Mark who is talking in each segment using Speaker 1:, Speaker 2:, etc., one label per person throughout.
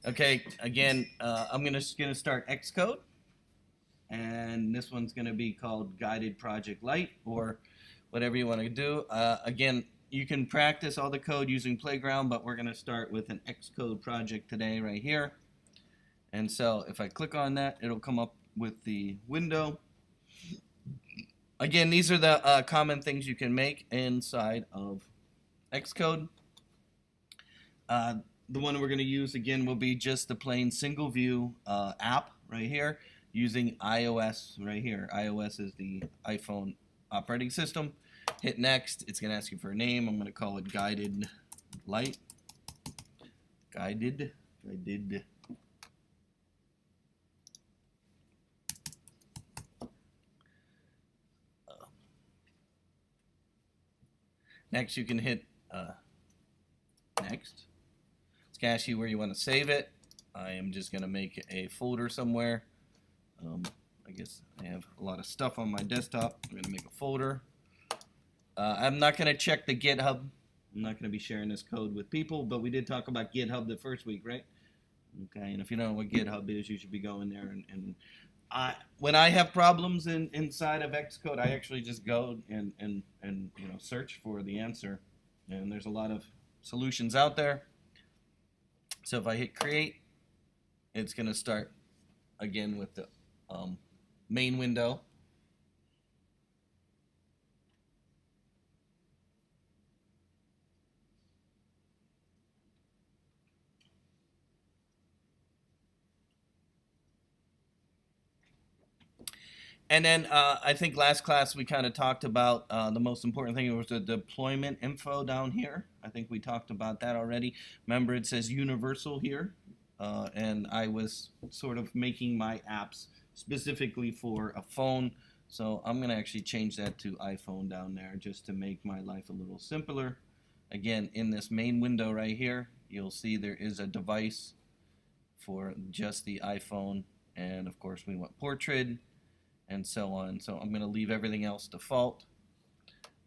Speaker 1: Okay, again, I'm gonna start Xcode, and this one's gonna be called Guided Project Light, or whatever you want to do. Again, you can practice all the code using Playground, but we're gonna start with an Xcode project today, right here. And so, if I click on that, it'll come up with the window. Again, these are the common things you can make inside of Xcode. The one we're going to use again will be just the plain single view app right here using iOS right here. iOS is the iPhone operating system. Hit next. It's going to ask you for a name. I'm going to call it Guided Light. Guided. Next, you can hit next. It's going to ask you where you want to save it. I am just going to make a folder somewhere. I guess I have a lot of stuff on my desktop. I'm going to make a folder. I'm not going to check the GitHub. I'm not going to be sharing this code with people, but we did talk about GitHub the first week, right? Okay, and if you don't know what GitHub is, you should be going there. And when I have problems inside of Xcode, I actually just go and search for the answer. And there's a lot of solutions out there. So if I hit create, it's going to start again with the main window. And then I think last class we kind of talked about the most important thing was the deployment info down here. I think we talked about that already. Remember, it says universal here, and I was sort of making my apps specifically for a phone. So I'm going to actually change that to iPhone down there just to make my life a little simpler. Again, in this main window right here, you'll see there is a device for just the iPhone. And of course, we want portrait and so on. So I'm going to leave everything else default.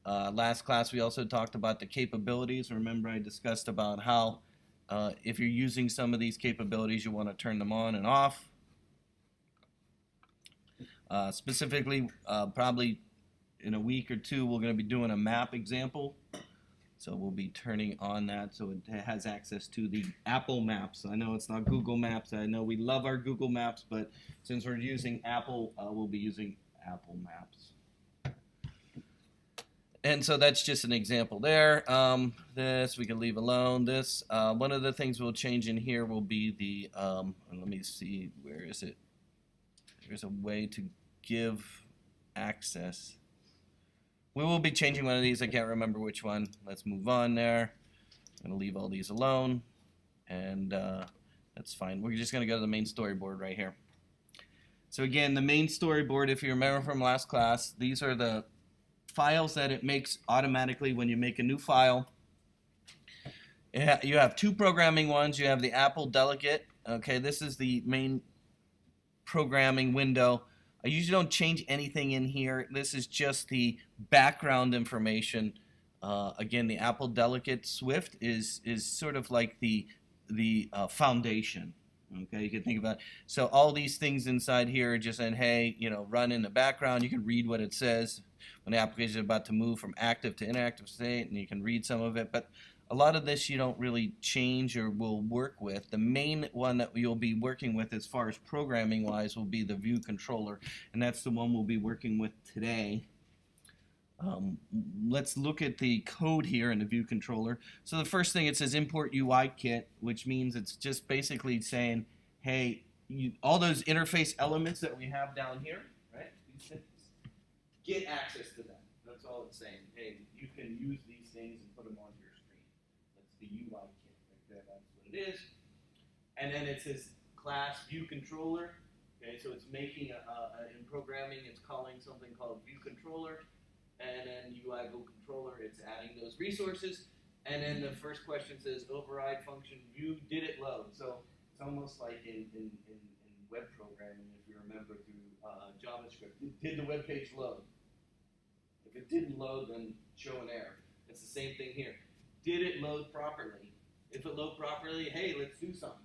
Speaker 1: Last class we also talked about the capabilities. Remember I discussed about how if you're using some of these capabilities you want to turn them on and off. Specifically, probably in a week or two we're going to be doing a map example. So we'll be turning on that so it has access to the Apple Maps. I know it's not Google Maps. I know we love our Google Maps, but since we're using Apple, we'll be using Apple Maps. And so that's just an example there. This we can leave alone. This one of the things we'll change in here will be the, let me see, where is it? There's a way to give access. We will be changing one of these. I can't remember which one. Let's move on there. I'm going to leave all these alone. And that's fine. We're just going to go to the main storyboard right here. So again, the main storyboard, if you remember from last class, these are the files that it makes automatically when you make a new file. You have two programming ones. You have the Apple Delegate. Okay, this is the main programming window. I usually don't change anything in here. This is just the background information. Again, the Apple Delegate Swift is sort of like the foundation. Okay, you can think about it. So all these things inside here are just saying, hey, run in the background. You can read what it says when the application is about to move from active to inactive state, and you can read some of it. But a lot of this you don't really change or will work with. The main one that you'll be working with as far as programming wise will be the view controller, and that's the one we'll be working with today. Let's look at the code here in the view controller. So the first thing, it says import UI kit, which means it's just basically saying, hey, all those interface elements that we have down here, right? Get access to them. That's all it's saying. Hey, you can use these things and put them onto your screen. That's the UI kit right there. That's what it is. And then it says class view controller. Okay, so it's making in programming, it's calling something called view controller. And then UI view controller, it's adding those resources. And then the first question says override function view, did it load? So it's almost like in web programming, if you remember through JavaScript. Did the web page load? If it didn't load, then show an error. It's the same thing here. Did it load properly? If it loaded properly, hey, let's do something.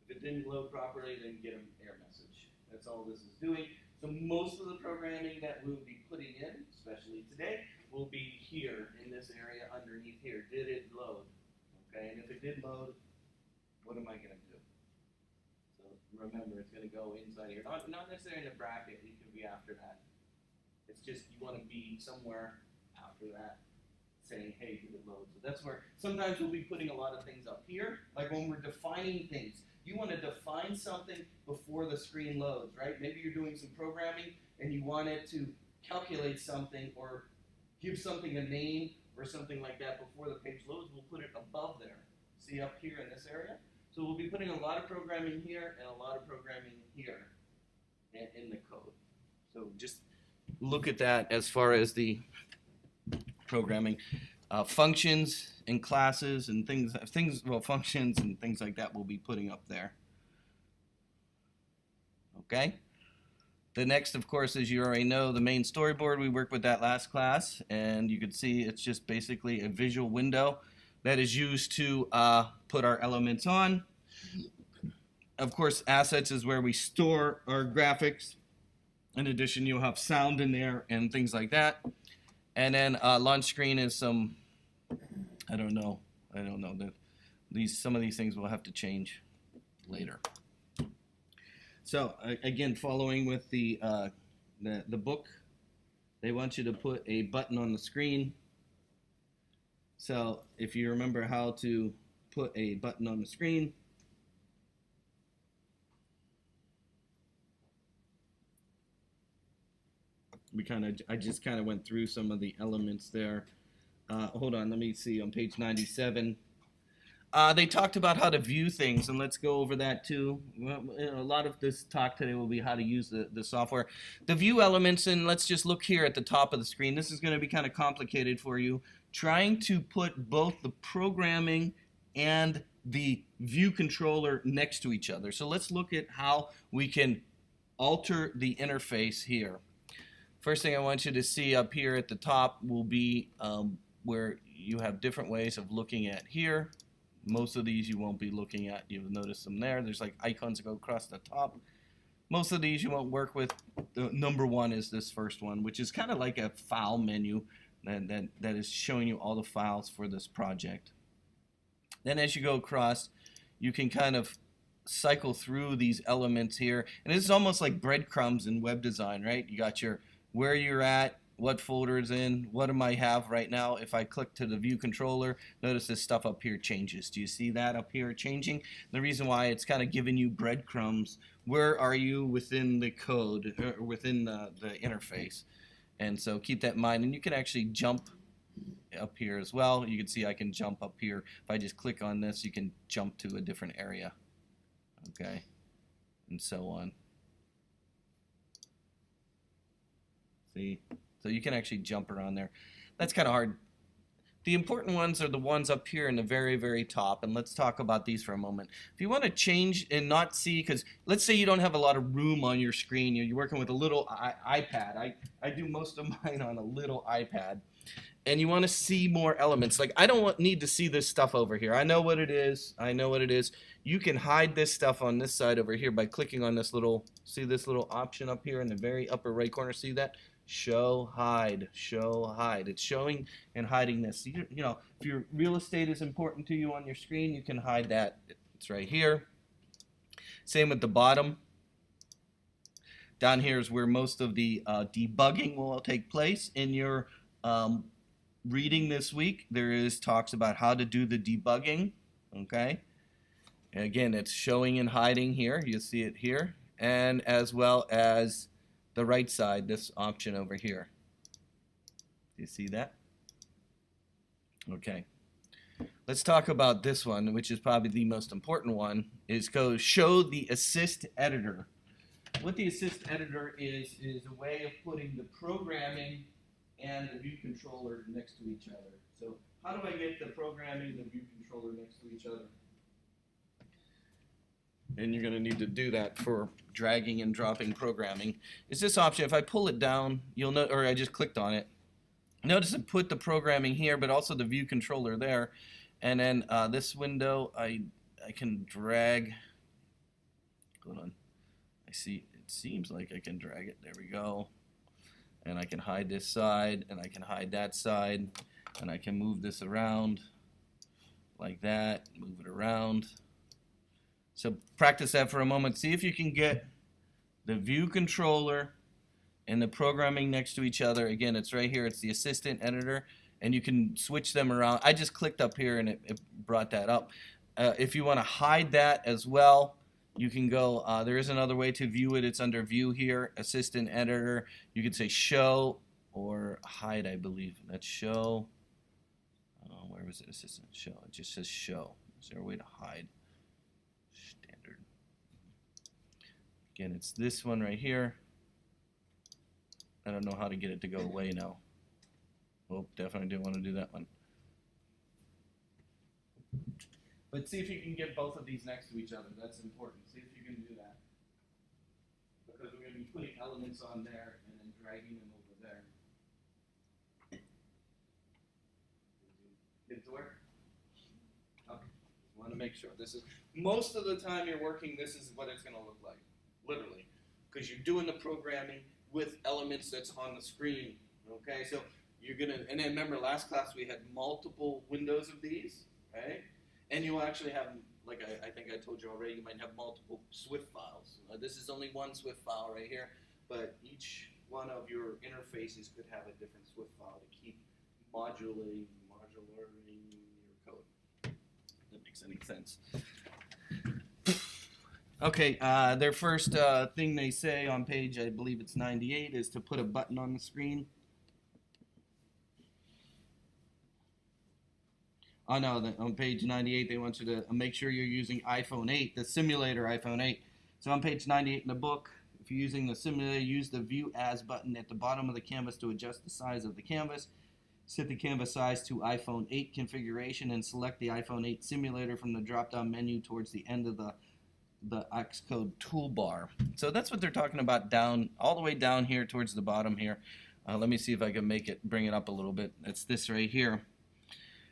Speaker 1: If didn't load properly, then get an error message. That's all this is doing. So most of the programming that we'll be putting in, especially today, will be here in this area underneath here. Did it load? Okay, and if it did load, what am I going to do? So remember, it's going to go inside here. Not necessarily in a bracket. It could be after that. It's just you want to be somewhere after that, saying, hey, did it load? So that's where sometimes we'll be putting a lot of things up here, like when we're defining things. You want to define something before the screen loads, right? Maybe you're doing some programming and you want it to calculate something or give something a name or something like that before the page loads. We'll put it above there. See up here in this area? So we'll be putting a lot of programming here and a lot of programming here in the code. So just look at that as far as the programming. Functions and classes and functions and things like that we'll be putting up there. Okay? The next, of course, as you already know, the main storyboard. We worked with that last class, and you can see it's just basically a visual window that is used to put our elements on. Of course, assets is where we store our graphics. In addition, you'll have sound in there and things like that. And then launch screen is some, I don't know. Some of these things we'll have to change later. So again, following with the book, they want you to put a button on the screen. So if you remember how to put a button on the screen, I just kind of went through some of the elements there. Hold on, let me see on page 97. They talked about how to view things, and let's go over that too. Well, a lot of this talk today will be how to use the software. The view elements, and let's just look here at the top of the screen. This is going to be kind of complicated for you. Trying to put both the programming and the view controller next to each other. So let's look at how we can alter the interface here. First thing I want you to see up here at the top will be where you have different ways of looking at here. Most of these you won't be looking at. You'll notice them there. There's like icons that go across the top. Most of these you won't work with. The number one is this first one, which is kind of like a file menu that is showing you all the files for this project. Then as you go across, you can kind of cycle through these elements here. And it's almost like breadcrumbs in web design, right? You got your where you're at, what folder is in, what am I have right now. If I click to the view controller, notice this stuff up here changes. Do you see that up here changing? The reason why it's kind of giving you breadcrumbs. Where are you within the code, or within the interface? And so keep that in mind. And you can actually jump up here as well. You can see I can jump up here. If I just click on this, you can jump to a different area. Okay, and so on. See? So you can actually jump around there. That's kind of hard. The important ones are the ones up here in the very, very top, and let's talk about these for a moment. If you want to change and not see, because let's say you don't have a lot of room on your screen, you're working with a little iPad. I do most of mine on a little iPad, and you want to see more elements. Like I don't need to see this stuff over here. I know what it is. I know what it is. You can hide this stuff on this side over here by clicking on this little, see this little option up here in the very upper right corner, see that? Show, hide, show, hide. It's showing and hiding this. You know, if your real estate is important to you on your screen, you can hide that. It's right here. Same with the bottom. Down here is where most of the debugging will take place. In your reading this week, there is talks about how to do the debugging. Okay. And again, it's showing and hiding here. You see it here. And as well as the right side, this option over here. Do you see that? Okay. Let's talk about this one, which is probably the most important one, is go show the assist editor. What the assist editor is a way of putting the programming and the view controller next to each other. So how do I get the programming and the view controller next to each other? And you're going to need to do that for dragging and dropping programming. Is this option, if I pull it down, you'll know, or I just clicked on it. Notice it put the programming here, but also the view controller there. And then this window, I can drag Hold on. I see, it seems like I can drag it. There we go. And I can hide this side, and I can hide that side, and I can move this around like that, move it around. So practice that for a moment. See if you can get the view controller and the programming next to each other. Again, it's right here. It's the assistant editor, and you can switch them around. I just clicked up here, and it brought that up. If you want to hide that as well, you can go, there is another way to view it. It's under view here, assistant editor. You can say show or hide, I believe. That's show. Where was it? Assistant show. It just says show. Is there a way to hide? Standard. Again, it's this one right here. I don't know how to get it to go away now. Oh, definitely didn't want to do that one. But see if you can get both of these next to each other. That's important. See if you can do that. Because we're going to be putting elements on there and then dragging them over there. Get it to work? Okay. Want to make sure. This is most of the time you're working, this is what it's going to look like. Literally. Because you're doing the programming with elements that's on the screen. Okay? So you're going to, and then remember last class we had multiple windows of these. Okay? And you'll actually have, like I think I told you already, you might have multiple Swift files. This is only one Swift file right here, but each one of your interfaces could have a different Swift file to keep modulating your code. If that makes any sense. Okay, their first thing they say on page, I believe it's 98, is to put a button on the screen. Oh no, on page 98 they want you to make sure you're using iPhone 8, the simulator iPhone 8. So on page 98 in the book, if you're using the simulator, use the View As button at the bottom of the canvas to adjust the size of the canvas. Set the canvas size to iPhone 8 configuration and select the iPhone 8 simulator from the drop-down menu towards the end of the Xcode toolbar. So that's what they're talking about down, all the way down here towards the bottom here. Let me see if I can bring it up a little bit. It's this right here.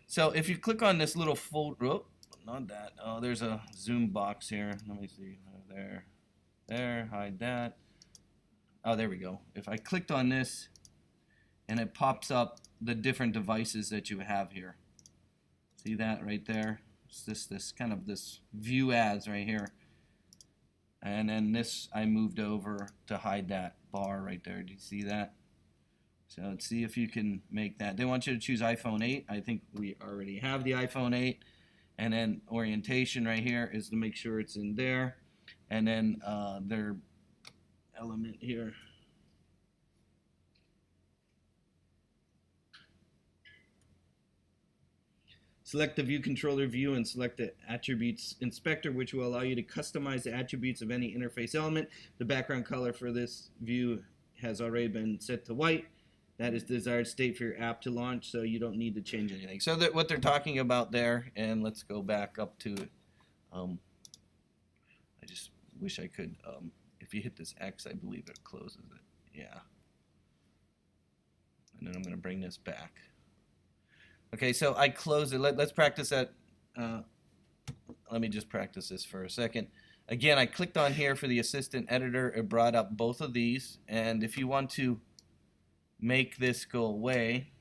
Speaker 1: So if you click on this little oh, not that. Oh, there's a zoom box here. Let me see. There, hide that. Oh, there we go. If I clicked on this, and it pops up the different devices that you have here. See that right there? It's this kind of this view as right here. And then this, I moved over to hide that bar right there. Do you see that? So let's see if you can make that. They want you to choose iPhone 8. I think we already have the iPhone 8. And then orientation right here is to make sure it's in there. And then their element here. Select the View Controller view and select the Attributes Inspector, which will allow you to customize the attributes of any interface element. The background color for this view has already been set to white. That is desired state for your app to launch, so you don't need to change anything. So that what they're talking about there, and let's go back up to it. I just wish I could, if you hit this X, I believe it closes it. Yeah. And then I'm going to bring this back. Okay, so I close it. Let's practice that. Let me just practice this for a second. Again, I clicked on here for the assistant editor. It brought up both of these, and if you want to make this go away,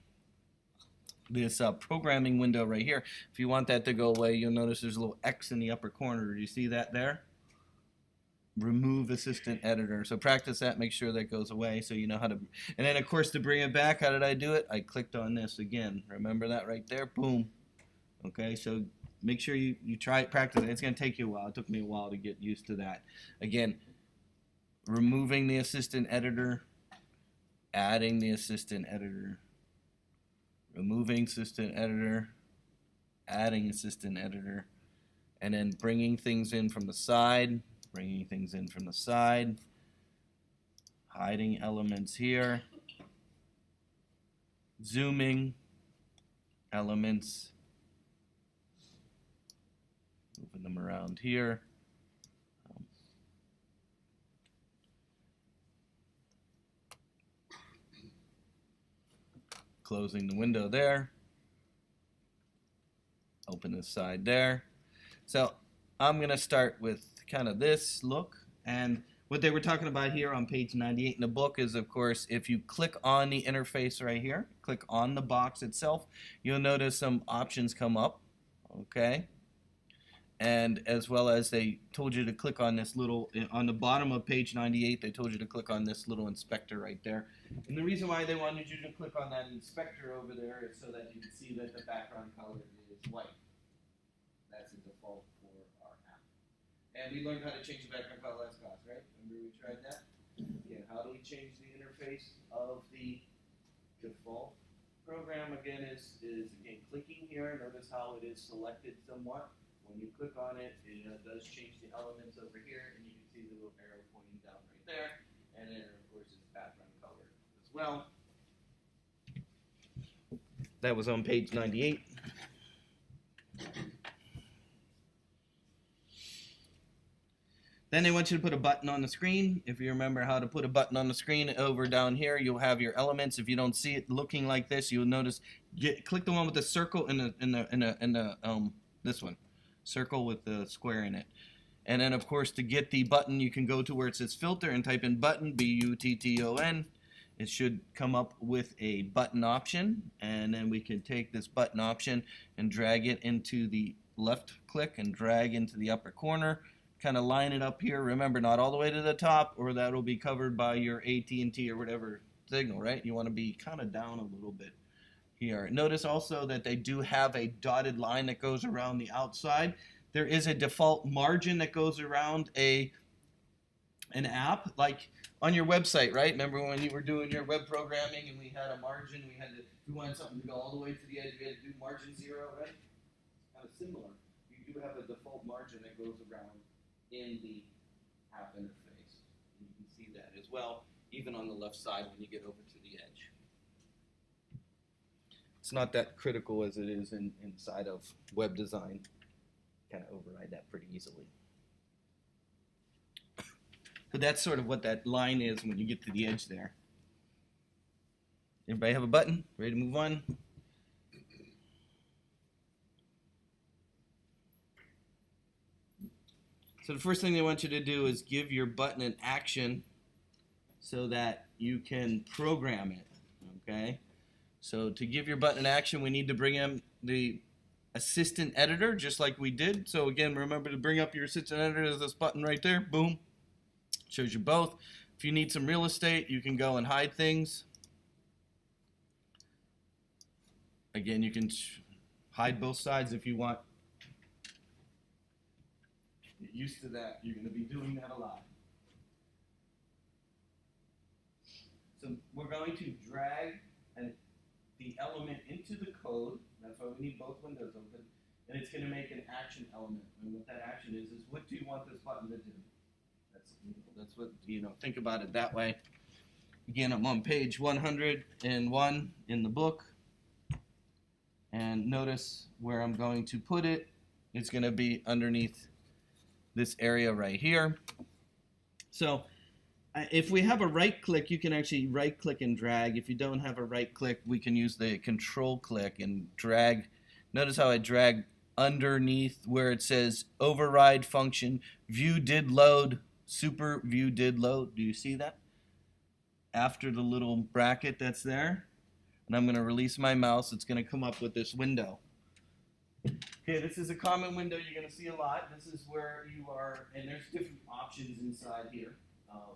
Speaker 1: this programming window right here, if you want that to go away, you'll notice there's a little X in the upper corner. Do you see that there? Remove assistant editor. So practice that, make sure that goes away so you know how to, and then of course to bring it back, how did I do it? I clicked on this again. Remember that right there? Boom. Okay, so make sure you try it, practice it. It's going to take you a while. It took me a while to get used to that. Again, removing the assistant editor, adding the assistant editor, removing assistant editor, adding assistant editor, and then bringing things in from the side, hiding elements here, zooming elements, moving them around here. Closing the window there, open this side there. So I'm going to start with kind of this look, And what they were talking about here on page 98 in the book is, of course, if you click on the interface right here, click on the box itself, you'll notice some options come up, okay? And as well as they told you to click on this little, on the bottom of page 98, they told you to click on this little inspector right there. And the reason why they wanted you to click on that inspector over there is so that you can see that the background color is white. That's the default for our app. And we learned how to change the background color last class, right? Remember we tried that? Again, how do we change the interface of the default program? Again, is again clicking here. Notice how it is selected somewhat. When you click on it, it does change the elements over here, and you can see the little arrow pointing down right there. And then, of course, it's background color as well. That was on page 98. Then they want you to put a button on the screen. If you remember how to put a button on the screen, over down here, you'll have your elements. If you don't see it looking like this, you'll notice. Click the one with the circle this one. Circle with the square in it. And then, of course, to get the button, you can go to where it says filter and type in button, B-U-T-T-O-N. It should come up with a button option, and then we can take this button option and drag it into the left click and drag into the upper corner. Kind of line it up here. Remember, not all the way to the top, or that'll be covered by your AT&T or whatever signal, right? You want to be kind of down a little bit here. Notice also that they do have a dotted line that goes around the outside. There is a default margin that goes around an app, like on your website, right? Remember when you were doing your web programming and we had a margin, if we wanted something to go all the way to the edge, we had to do margin 0, right? Kind of similar. You do have a default margin that goes around in the app interface. And you can see that as well, even on the left side when you get over to the edge. It's not that critical as it is inside of web design. Kind of override that pretty easily. So that's sort of what that line is when you get to the edge there. Everybody have a button? Ready to move on? So the first thing they want you to do is give your button an action so that you can program it, okay? So to give your button an action, we need to bring in the assistant editor, just like we did. So again, remember to bring up your assistant editor. There's this button right there, boom. Shows you both. If you need some real estate, you can go and hide things. Again, you can hide both sides if you want. Get used to that. You're going to be doing that a lot. So we're going to drag the element into the code. That's why we need both windows open. And it's going to make an action element. And what that action is what do you want this button to do? That's what, think about it that way. Again, I'm on page 101 in the book. And notice where I'm going to put it. It's going to be underneath this area right here. So if we have a right click, you can actually right click and drag. If you don't have a right click, we can use the control click and drag. Notice how I drag underneath where it says override function, view did load, super view did load. Do you see that? After the little bracket that's there. And I'm going to release my mouse. It's going to come up with this window. Okay, this is a common window you're going to see a lot. This is where you are, and there's different options inside here.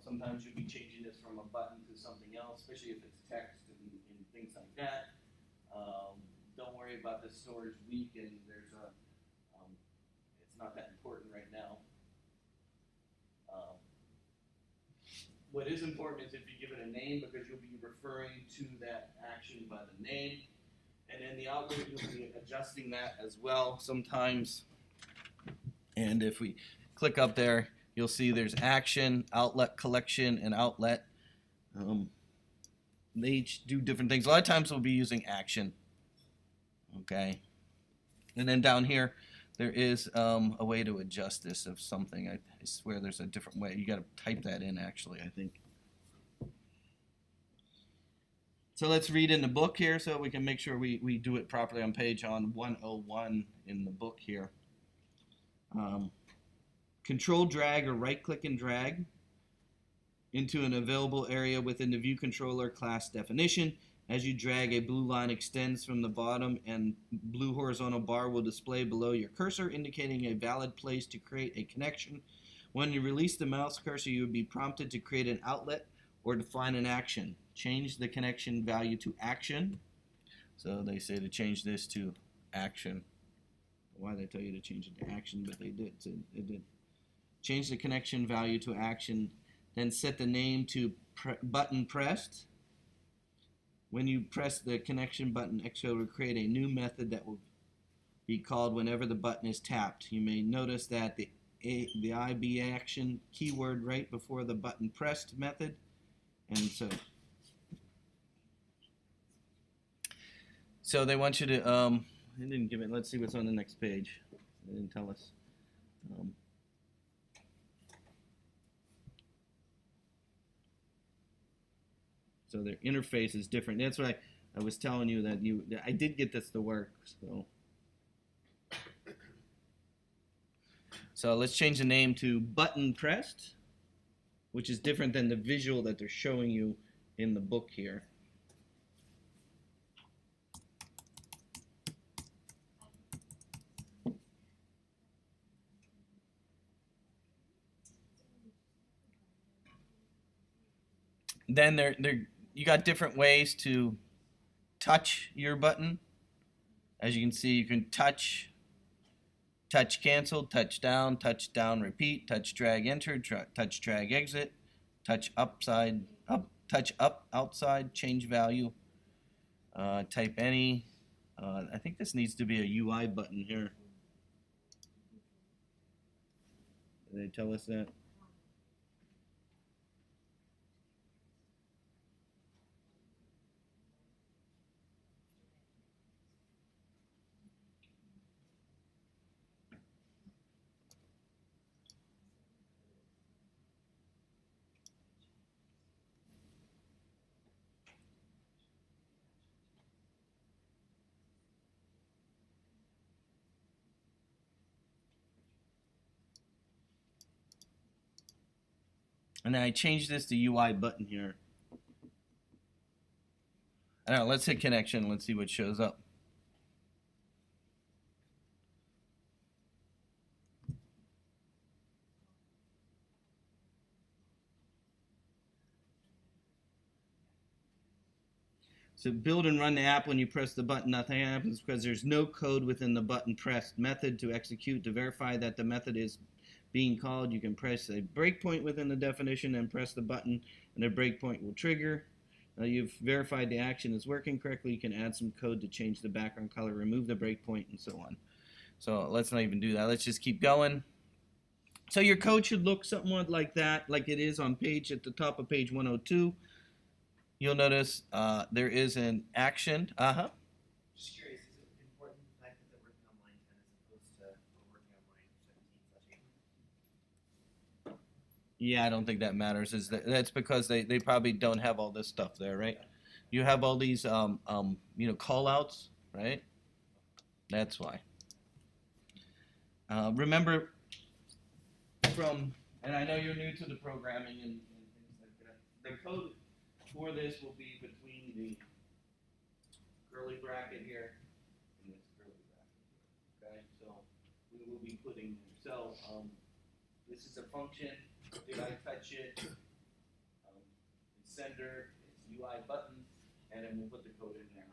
Speaker 1: Sometimes you'll be changing this from a button to something else, especially if it's text and things like that. Don't worry about the storage weak, and it's not that important right now. What is important is if you give it a name, because you'll be referring to that action by the name. And then the outlet, you'll be adjusting that as well sometimes. And if we click up there, you'll see there's action, outlet collection, and outlet. They each do different things. A lot of times we'll be using action. Okay. And then down here, there is a way to adjust this of something. I swear there's a different way. You got to type that in, actually, I think. So let's read in the book here so we can make sure we do it properly on page 101 in the book here. Control drag or right click and drag into an available area within the view controller class definition. As you drag, a blue line extends from the bottom and blue horizontal bar will display below your cursor, indicating a valid place to create a connection. When you release the mouse cursor, you will be prompted to create an outlet or define an action. Change the connection value to action. So they say to change this to action. Why they tell you to change it to action, but they did. So it did. Change the connection value to action, then set the name to button pressed. When you press the connection button, Xcode will create a new method that will be called whenever the button is tapped. You may notice that the IB action keyword right before the button pressed method, and so they want you to they didn't give it. Let's see what's on the next page. They didn't tell us. So their interface is different. That's why I was telling you that I did get this to work. So let's change the name to button pressed, which is different than the visual that they're showing you in the book here. Then you got different ways to touch your button. As you can see, you can touch cancel, touch down, repeat, touch drag enter, touch drag exit, touch upside up, touch up outside, change value, type any. I think this needs to be a UI button here. Did they tell us that? And then I changed this to UI button here. I don't know, let's hit connection. Let's see what shows up. So build and run the app. When you press the button, nothing happens because there's no code within the button pressed method to execute. To verify that the method is being called, you can press a breakpoint within the definition and press the button, and the breakpoint will trigger. Now you've verified the action is working correctly. You can add some code to change the background color, remove the breakpoint, and so on. So let's not even do that. Let's just keep going. So your code should look somewhat like that, like it is on page at the top of page 102. You'll notice there is an action.
Speaker 2: Just curious, is it important the fact that they're working on line 10 as opposed to working on line 17/18?
Speaker 1: Yeah, I don't think that matters. That's because they probably don't have all this stuff there, right? You have all these call outs, right? That's why. Remember and I know you're new to the programming and things like that. The code for this will be between the curly bracket here and this curly bracket. Okay, so we will be putting this is a function. Did I touch it? It's sender, it's UI button, and then we'll put the code in there.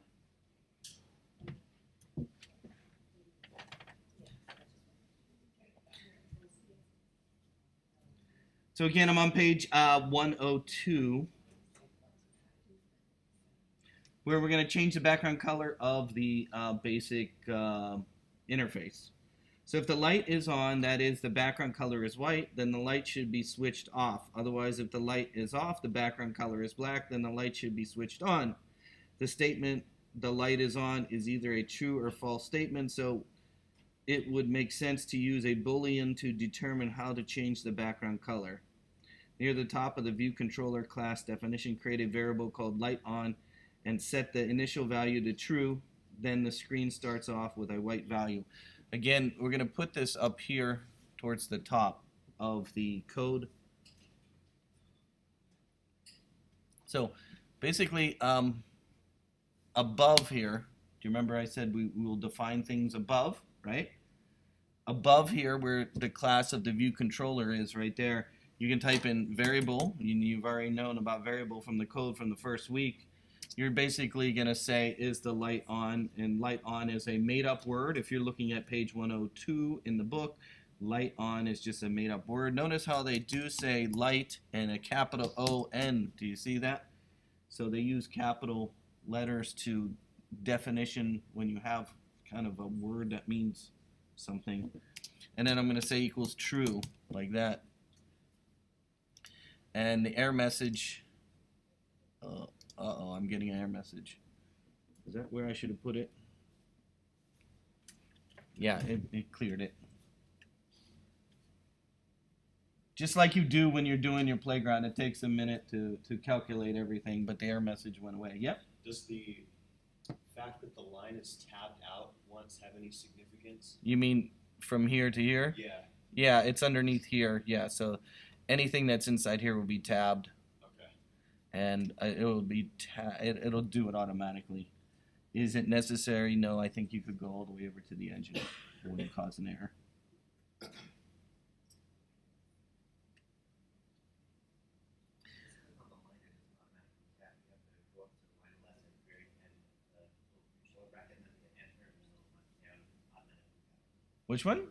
Speaker 1: So again, I'm on page 102, where we're going to change the background color of the basic interface. So if the light is on, that is the background color is white, then the light should be switched off. Otherwise, if the light is off, the background color is black, then the light should be switched on. The statement, the light is on, is either a true or false statement, so it would make sense to use a Boolean to determine how to change the background color. Near the top of the view controller class definition, create a variable called LightOn and set the initial value to true. Then the screen starts off with a white value. Again, we're going to put this up here towards the top. of the code. So basically, above here, do you remember I said we will define things above, right? Above here, where the class of the view controller is right there, you can type in variable. You've already known about variable from the code from the first week. You're basically going to say, is the light on? And light on is a made-up word. If you're looking at page 102 in the book, light on is just a made-up word. Notice how they do say light and a capital O-N. Do you see that? So they use capital letters to definition when you have kind of a word that means something. And then I'm going to say equals true, like that. And the error message, I'm getting an error message. Is that where I should have put it? Yeah, it cleared it. Just like you do when you're doing your playground, it takes a minute to calculate everything, but the error message went away. Yep.
Speaker 3: Does the fact that the line is tabbed out once have any significance?
Speaker 1: You mean from here to here?
Speaker 3: Yeah.
Speaker 1: Yeah, it's underneath here. Yeah, so anything that's inside here will be tabbed.
Speaker 3: Okay.
Speaker 1: And it will be it'll do it automatically. Is it necessary? No, I think you could go all the way over to the engine. It wouldn't cause an error.
Speaker 2: On the line, it is automatically tapped. You have to go up to the line 11 at the very end of the little control bracket, and then hit enter, and it'll down automatically.
Speaker 1: Which one?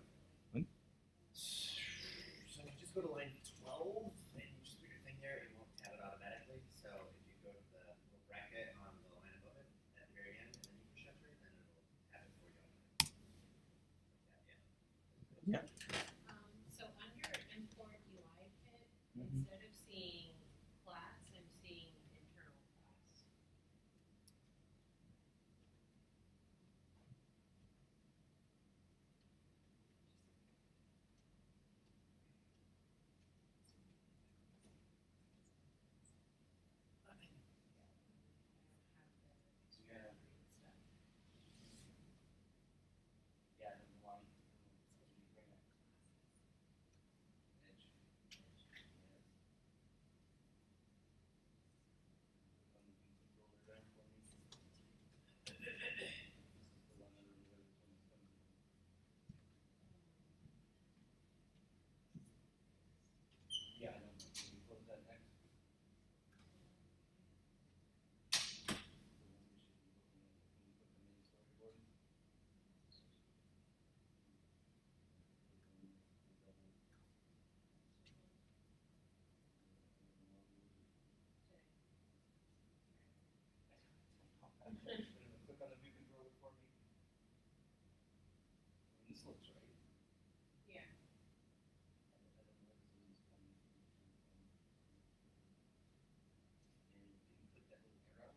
Speaker 2: So if you just go to line 12 and you just put your thing there, it won't tab it automatically. So if you go to the little bracket on the line above it at the very end, and then you push enter, then it'll tab it for you automatically.
Speaker 1: Yeah.
Speaker 4: So under import UI kit, instead of seeing class, I'm seeing internal class.
Speaker 2: Yeah, then the line. Yeah, I know. Can you close that next? Click on the view controller for me. This looks right.
Speaker 4: Yeah.
Speaker 2: And can you click that little arrow?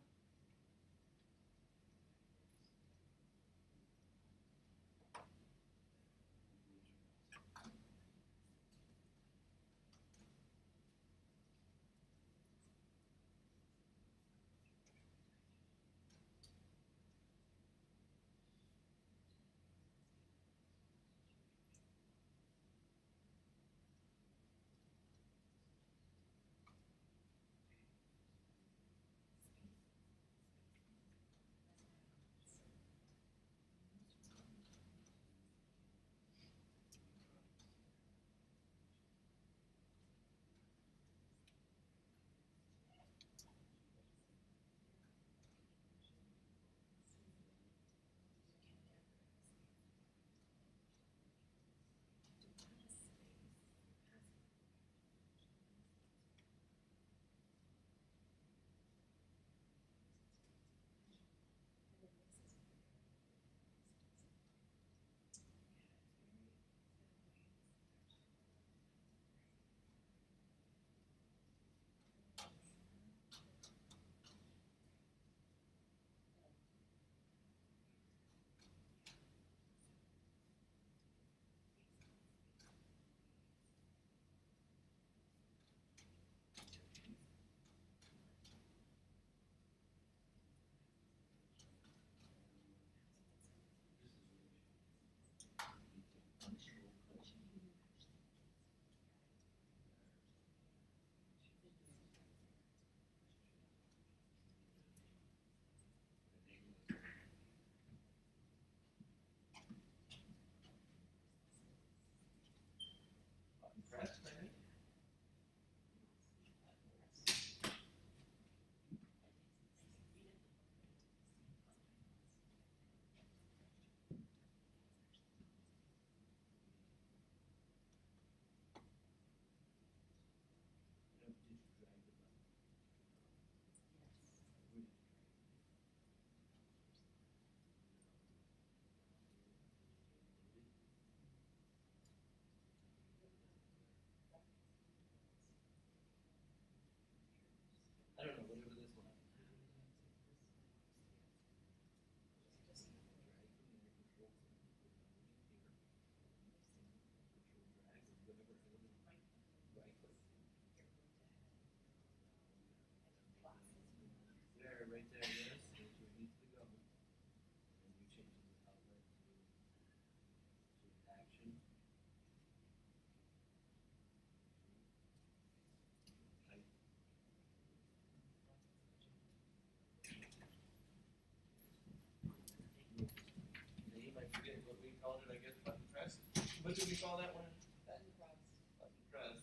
Speaker 1: called it, I guess, button press. What did we call that one?
Speaker 4: Button press.
Speaker 1: Button press.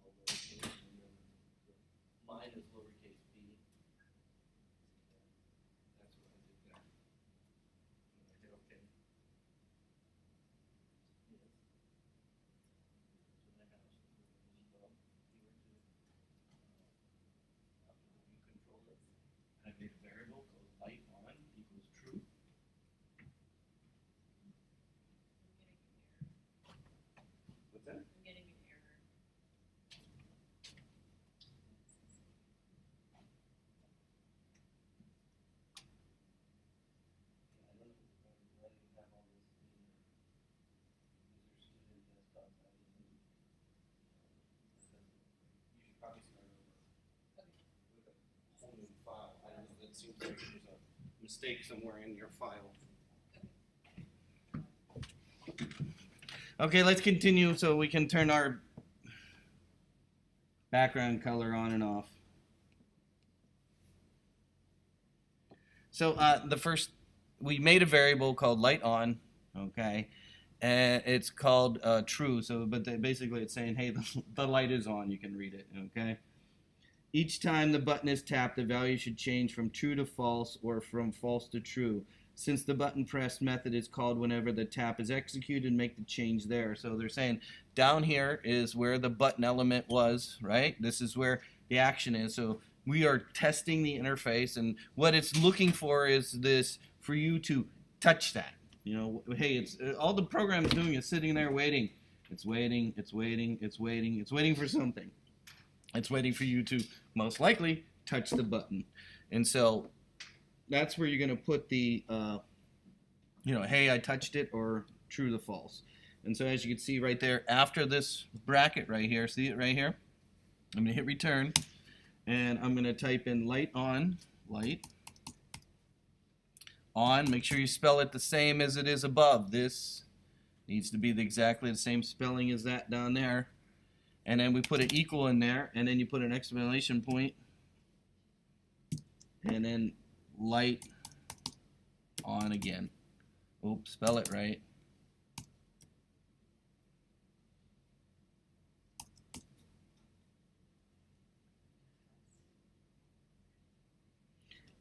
Speaker 1: All lowercase, and then mine is lowercase b. That's what I did there. And I hit OK. Yes. So I have some little here to after the view controller. And I made a variable called LightOn equals true. What's that?
Speaker 4: I'm getting an error.
Speaker 1: I don't know why you have all this in your user student desktop. You should probably start over with a whole new file. I don't know, that seems like there's a mistake somewhere in your file. Okay, let's continue so we can turn our background color on and off. So the first, we made a variable called LightOn, okay, and it's called true. So, but basically it's saying, hey, the light is on. You can read it, okay. Each time the button is tapped, the value should change from true to false or from false to true. Since the button press method is called whenever the tap is executed, make the change there. So they're saying down here is where the button element was, right? This is where the action is. So we are testing the interface, and what it's looking for is this, for you to touch that. You know, hey, it's all the program is doing is sitting there waiting. It's waiting, it's waiting, it's waiting, it's waiting for something. It's waiting for you to most likely touch the button. And so that's where you're going to put the, you know, hey, I touched it, or true to false. And so as you can see right there, after this bracket right here, see it right here? I'm going to hit return, and I'm going to type in LightOn, light on. Make sure you spell it the same as it is above. This needs to be exactly the same spelling as that down there. And then we put an equal in there, and then you put an exclamation point, and then light on again. Oops, spell it right.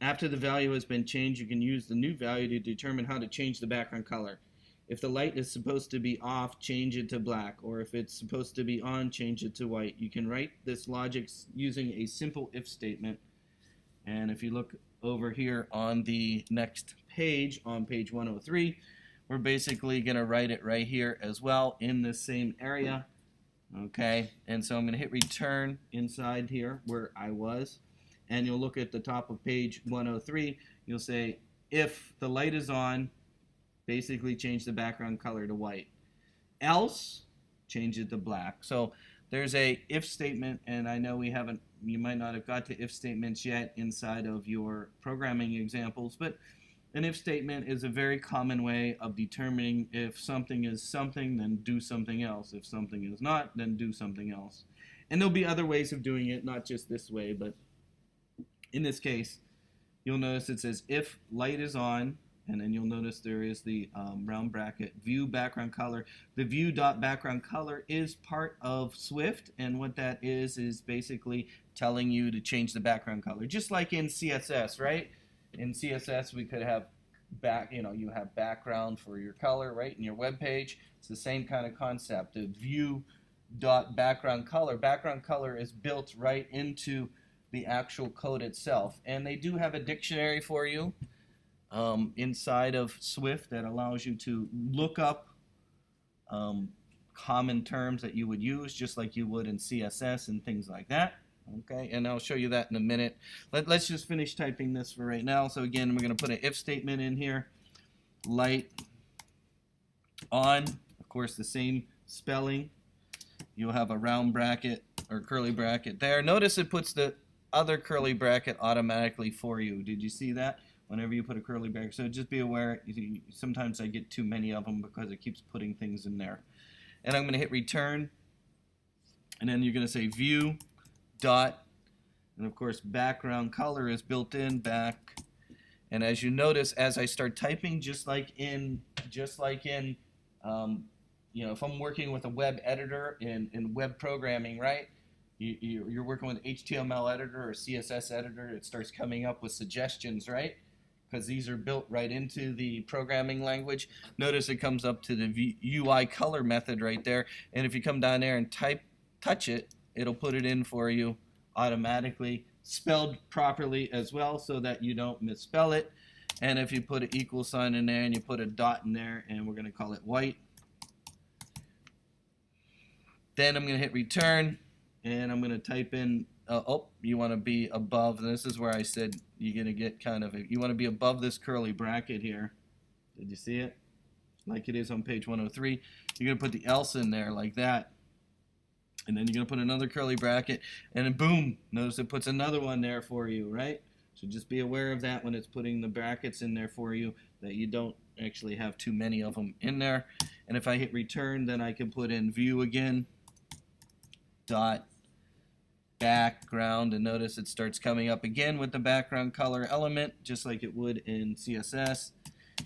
Speaker 1: After the value has been changed, you can use the new value to determine how to change the background color. If the light is supposed to be off, change it to black, or if it's supposed to be on, change it to white. You can write this logic using a simple if statement. And if you look over here on the next page, on page 103, we're basically going to write it right here as well in the same area. Okay, and so I'm going to hit return inside here where I was, and you'll look at the top of page 103. You'll say if the light is on, basically change the background color to white, else change it to black. So there's a if statement, and I know you might not have got to if statements yet inside of your programming examples, but an if statement is a very common way of determining if something is something, then do something else. If something is not, then do something else. And there'll be other ways of doing it, not just this way, but in this case, you'll notice it says if light is on, and then you'll notice there is the round bracket, view background color. The view.background color is part of Swift, and what that is basically telling you to change the background color. Just like in CSS, right? In CSS, we could have you have background for your color, right? In your web page, it's the same kind of concept. The view.background color. Background color is built right into the actual code itself, and they do have a dictionary for you inside of Swift that allows you to look up common terms that you would use, just like you would in CSS and things like that. Okay, and I'll show you that in a minute. Let's just finish typing this for right now. So again, we're going to put an if statement in here. Light on, of course, the same spelling. You'll have a round bracket or curly bracket there. Notice it puts the other curly bracket automatically for you. Did you see that? Whenever you put a curly bracket. So just be aware, sometimes I get too many of them because it keeps putting things in there. And I'm going to hit return, and then you're going to say view dot, and of course background color is built in back, And as you notice, as I start typing, just like in, you know, if I'm working with a web editor in web programming, right? You're working with HTML editor or CSS editor, it starts coming up with suggestions, right? Because these are built right into the programming language. Notice it comes up to the UI color method right there. And if you come down there and touch it, it'll put it in for you automatically, spelled properly as well so that you don't misspell it. And if you put an equal sign in there and you put a dot in there, and we're going to call it white, then I'm going to hit return, and I'm going to type in, oh, you want to be above, and this is where I said you're going to get kind of, you want to be above this curly bracket here. Did you see it? Like it is on page 103. You're going to put the else in there like that. And then you're going to put another curly bracket, and then boom, notice it puts another one there for you, right? So just be aware of that when it's putting the brackets in there for you, that you don't actually have too many of them in there. And if I hit return, then I can put in view again, dot, background, and notice it starts coming up again with the background color element, just like it would in CSS.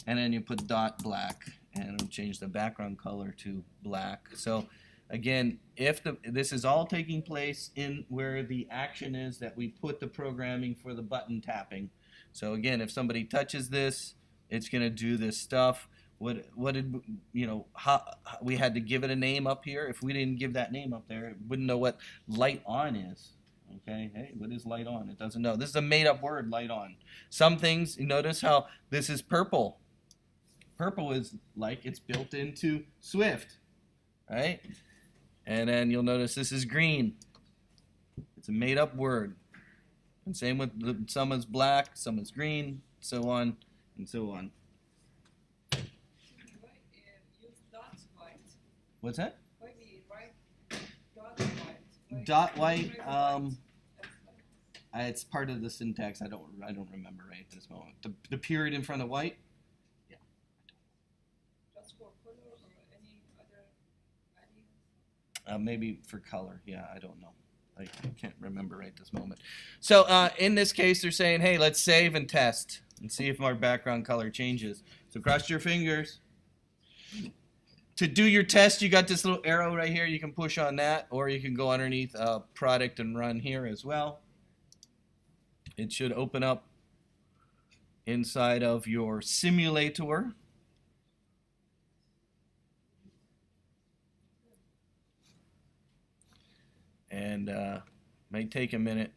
Speaker 1: And then you put dot black, and it'll change the background color to black. So again, if this is all taking place in where the action is that we put the programming for the button tapping. So again, if somebody touches this, it's going to do this stuff. What did, you know, how we had to give it a name up here. If we didn't give that name up there, it wouldn't know what LightOn is. Okay, hey, what is LightOn? It doesn't know. This is a made-up word, LightOn. Some things, you notice how this is purple. Purple is like it's built into Swift, right? And then you'll notice this is green. It's a made-up word. And same with some is black, some is green, so on and so on.
Speaker 5: Use dot white.
Speaker 1: What's that?
Speaker 5: Why we write dot white?
Speaker 1: Dot white. It's part of the syntax. I don't remember right at this moment. The period in front of white. Yeah.
Speaker 5: Just for color or any other idea?
Speaker 1: Maybe for color. Yeah, I don't know. I can't remember right this moment. So in this case, they're saying, hey, let's save and test and see if our background color changes. So cross your fingers. To do your test, you got this little arrow right here. You can push on that, or you can go underneath product and run here as well. It should open up inside of your simulator. And might take a minute.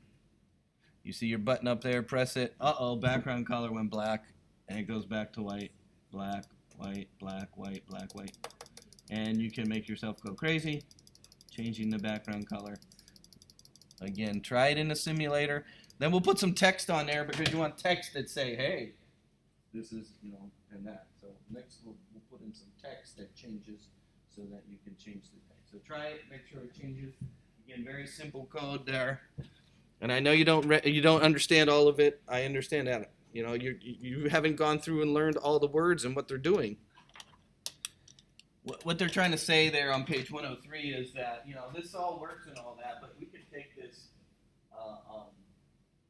Speaker 1: You see your button up there, press it. Uh-oh, background color went black, and it goes back to white, black, white, black, white, black, white. And you can make yourself go crazy, changing the background color. Again, try it in the simulator. Then we'll put some text on there because you want text that say, hey, this is, you know, and that. So next we'll put in some text that changes so that you can change the text. So try it, make sure it changes. Again, very simple code there. And I know you don't understand all of it. I understand that. You know, you haven't gone through and learned all the words and what they're doing. What they're trying to say there on page 103 is that, you know, this all works and all that, but we could take this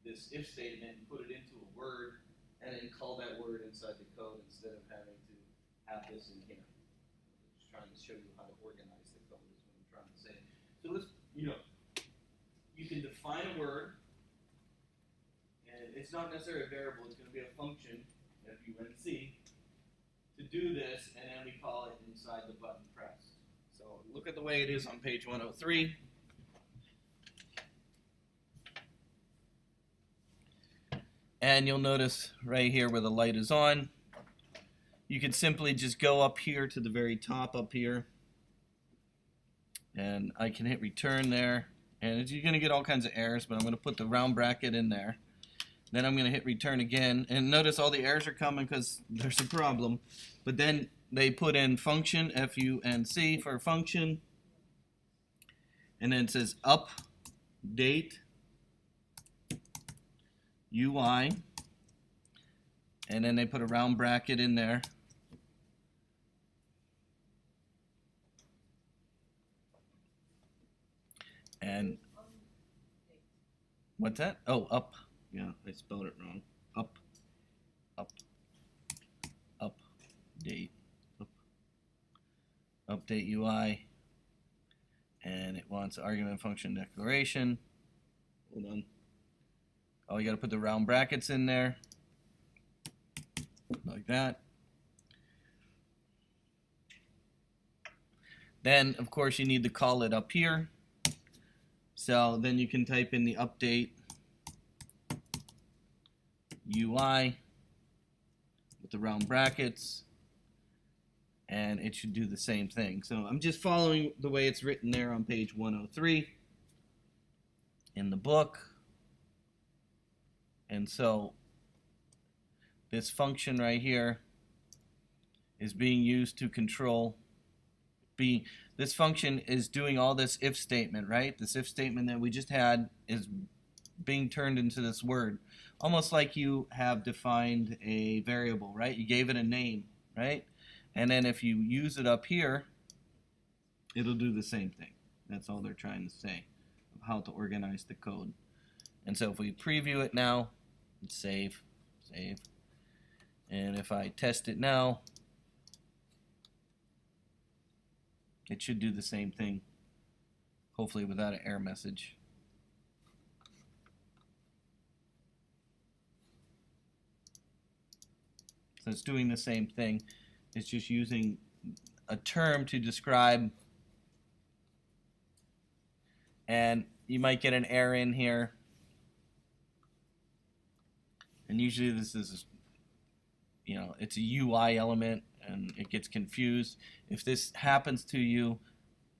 Speaker 1: this if statement and put it into a word and then call that word inside the code instead of having to have this in here. I'm just trying to show you how to organize the code is what I'm trying to say. So let's, you know, you can define a word, and it's not necessarily a variable, it's going to be a function, F-U-N-C, to do this, and then we call it inside the button press. So look at the way it is on page 103. And you'll notice right here where the light is on, you can simply just go up here to the very top up here, and I can hit return there, and you're going to get all kinds of errors, but I'm going to put the round bracket in there. Then I'm going to hit return again, and notice all the errors are coming because there's a problem. But then they put in function, F-U-N-C for function, and then it says update UI, and then they put a round bracket in there. And what's that? Oh, up. Yeah, I spelled it wrong. update UI, and it wants argument function declaration. Hold on. Oh, you got to put the round brackets in there, like that. Then, of course, you need to call it up here. So then you can type in the update UI with the round brackets, and it should do the same thing. So I'm just following the way it's written there on page 103 in the book. And so this function right here is being used to control this function is doing all this if statement, right? This if statement that we just had is being turned into this word, almost like you have defined a variable, right? You gave it a name, right? And then if you use it up here, it'll do the same thing. That's all they're trying to say of how to organize the code. And so if we preview it now, save, and if I test it now, it should do the same thing, hopefully without an error message. So it's doing the same thing. It's just using a term to describe, and you might get an error in here. And usually this is, you know, it's a UI element and it gets confused. If this happens to you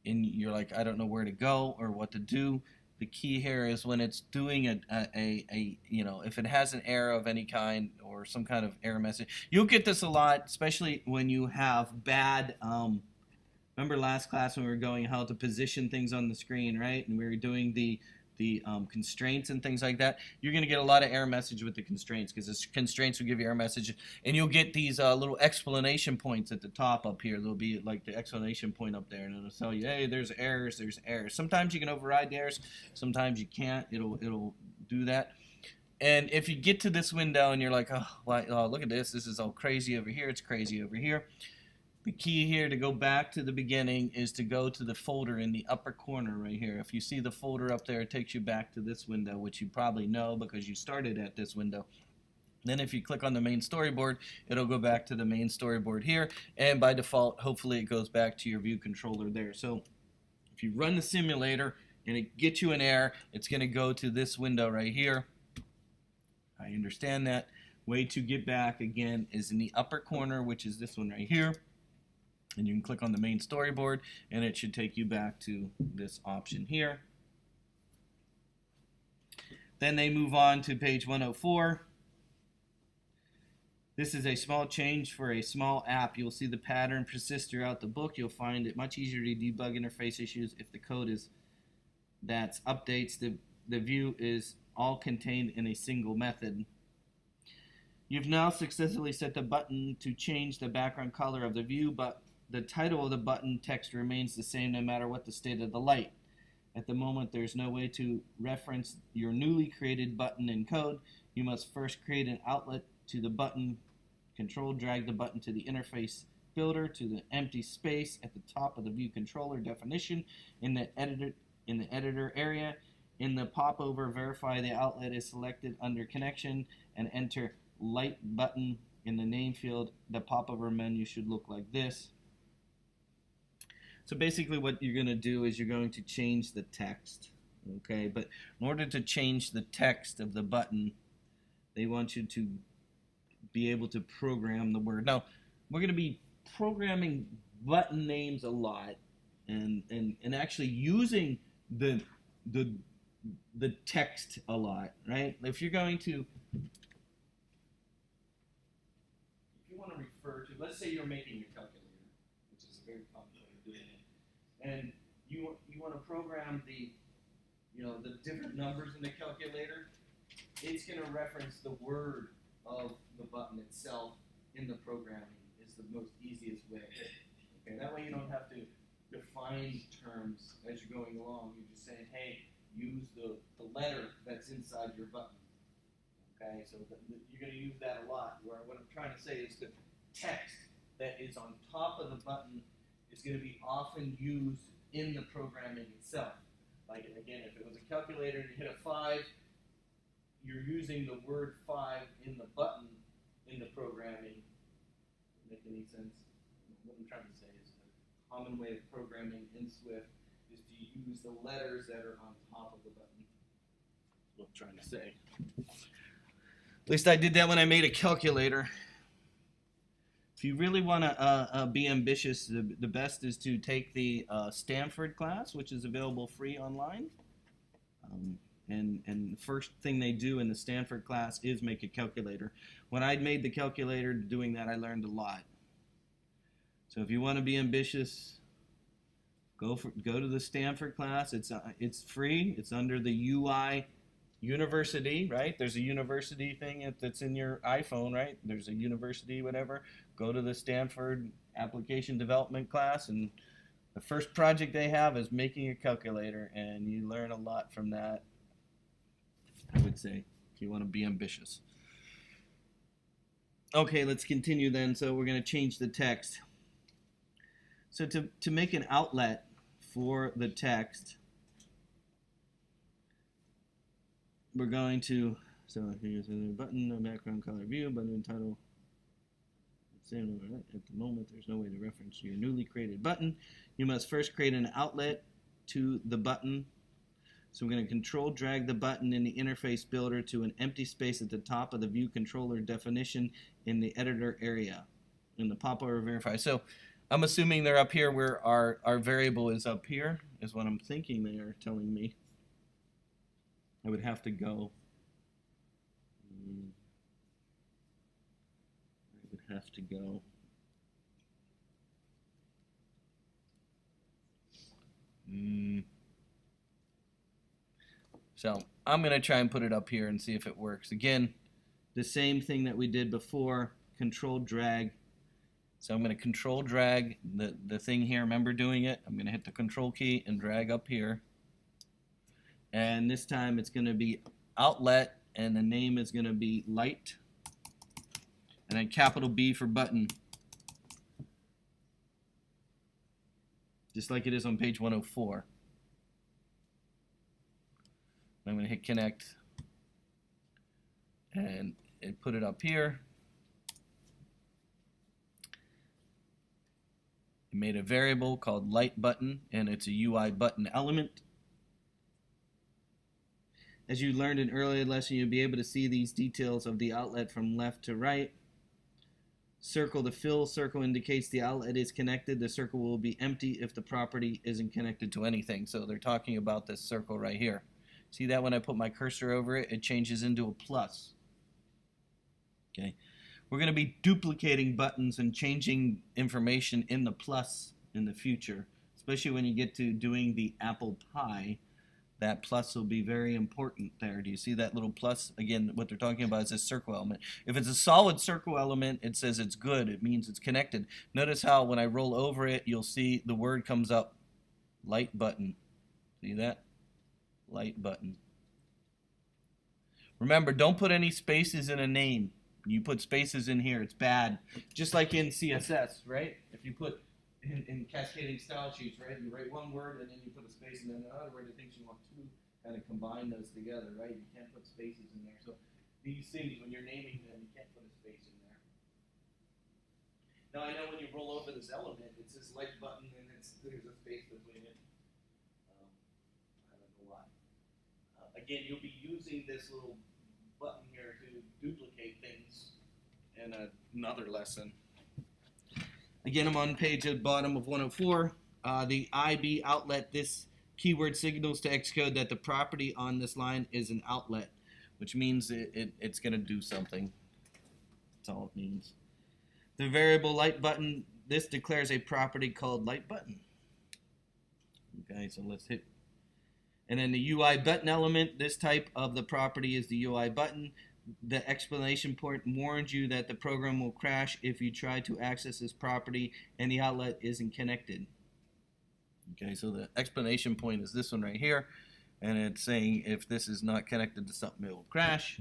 Speaker 1: and you're like, I don't know where to go or what to do, the key here is when it's doing you know, if it has an error of any kind or some kind of error message. You'll get this a lot, especially when you have bad, remember last class when we were going how to position things on the screen, right? And we were doing the constraints and things like that. You're going to get a lot of error message with the constraints, because the constraints will give you error message, and you'll get these little explanation points at the top up here. There'll be like the explanation point up there, and it'll tell you, hey, there's errors. Sometimes you can override the errors, sometimes you can't. It'll do that. And if you get to this window and you're like, oh, look at this is all crazy over here, it's crazy over here. The key here to go back to the beginning is to go to the folder in the upper corner right here. If you see the folder up there, it takes you back to this window, which you probably know because you started at this window. Then if you click on the main storyboard, it'll go back to the main storyboard here, and by default, hopefully it goes back to your view controller there. So if you run the simulator and it gets you an error, it's going to go to this window right here. I understand that. Way to get back, again, is in the upper corner, which is this one right here. And you can click on the main storyboard, and it should take you back to this option here. Then they move on to page 104. This is a small change for a small app. You'll see the pattern persist throughout the book. You'll find it much easier to debug interface issues if the code that updates the view is all contained in a single method. You've now successfully set the button to change the background color of the view, but the title of the button text remains the same no matter what the state of the light. At the moment, there's no way to reference your newly created button in code. You must first create an outlet to the button. Drag the button to the interface builder to the empty space at the top of the view controller definition in the editor area. In the popover, verify the outlet is selected under connection and enter light button in the name field. The popover menu should look like this. So basically what you're going to do is you're going to change the text, okay? But in order to change the text of the button, they want you to be able to program the word. Now, we're going to be programming button names a lot and actually using the text a lot, right? If you're going to, if you want to refer to, let's say you're making a calculator, which is a very common way of doing it, and you want to program the different numbers in the calculator, it's going to reference the word of the button itself in the programming is the most easiest way. Okay, that way you don't have to define terms as you're going along. You're just saying, hey, use the letter that's inside your button. Okay, so you're going to use that a lot. Where what I'm trying to say is the text that is on top of the button is going to be often used in the programming itself. Like, again, if it was a calculator and you hit a 5, you're using the word 5 in the button in the programming. Does that make any sense? What I'm trying to say is a common way of programming in Swift is to use the letters that are on top of the button. That's what I'm trying to say. At least I did that when I made a calculator. If you really want to be ambitious, the best is to take the Stanford class, which is available free online. And the first thing they do in the Stanford class is make a calculator. When I made the calculator, doing that, I learned a lot. So if you want to be ambitious, go to the Stanford class. It's free. It's under the UI University, right? There's a university thing that's in your iPhone, right? There's a university, whatever. Go to the Stanford application development class, and the first project they have is making a calculator, and you learn a lot from that, I would say, if you want to be ambitious. Okay, let's continue then. So we're going to change the text. So to make an outlet for the text, we're going to, so here's a button, no background color view, button title. At the moment, there's no way to reference your newly created button. You must first create an outlet to the button. So we're going to control drag the button in the interface builder to an empty space at the top of the view controller definition in the editor area, in the pop-over verify. So I'm assuming they're up here where our variable is up here, is what I'm thinking they are telling me. I would have to go. I would have to go. So I'm going to try and put it up here and see if it works. Again, the same thing that we did before, control drag. So I'm going to control drag the thing here. Remember doing it? I'm going to hit the control key and drag up here. And this time it's going to be outlet, and the name is going to be light. And then capital B for button. Just like it is on page 104. I'm going to hit connect and put it up here. I made a variable called light button, and it's a UI button element. As you learned in an earlier lesson, you'll be able to see these details of the outlet from left to right. Circle, the fill circle indicates the outlet is connected. The circle will be empty if the property isn't connected to anything. So they're talking about this circle right here. See that when I put my cursor over it, it changes into a plus. Okay. We're going to be duplicating buttons and changing information in the plus in the future, especially when you get to doing the apple pie. That plus will be very important there. Do you see that little plus? Again, what they're talking about is a circle element. If it's a solid circle element, it says it's good. It means it's connected. Notice how when I roll over it, you'll see the word comes up, light button. See that? Light button. Remember, don't put any spaces in a name. You put spaces in here, it's bad. Just like in CSS, right? If you put in cascading style sheets, right? You write one word and then you put a space and then another word. It thinks you want to kind of combine those together, right? You can't put spaces in there. So these things, when you're naming them, you can't put a space in there. Now I know when you roll over this element, it says light button and there's a space between it. I don't know why. Again, you'll be using this little button here to duplicate things in another lesson. Again, I'm on page at the bottom of 104. The IB outlet, this keyword signals to Xcode that the property on this line is an outlet, which means it's going to do something. That's all it means. The variable light button, this declares a property called light button. Okay, so let's hit. And then the UI button element, this type of the property is the UI button. The explanation point warns you that the program will crash if you try to access this property and the outlet isn't connected. Okay, so the explanation point is this one right here, and it's saying if this is not connected to something, it will crash.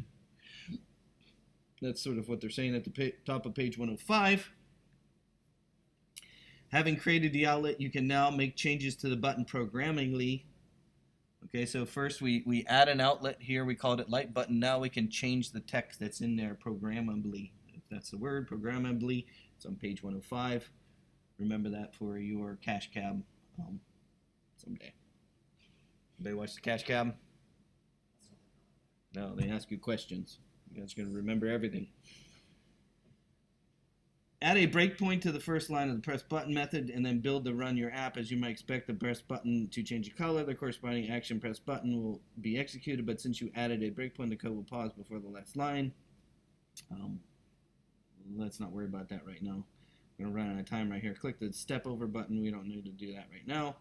Speaker 1: That's sort of what they're saying at the top of page 105. Having created the outlet, you can now make changes to the button programmingly. Okay, so first we add an outlet here. We called it light button. Now we can change the text that's in there programmably. If that's the word, programmably. It's on page 105. Remember that for your cash cab someday. Anybody watch the cash cab? No, they ask you questions. You guys are going to remember everything. Add a breakpoint to the first line of the press button method and then build the run your app. As you might expect the press button to change the color, the corresponding action press button will be executed, but since you added a breakpoint, the code will pause before the last line. Let's not worry about that right now. I'm going to run out of time right here. Click the step over button. We don't need to do that right now.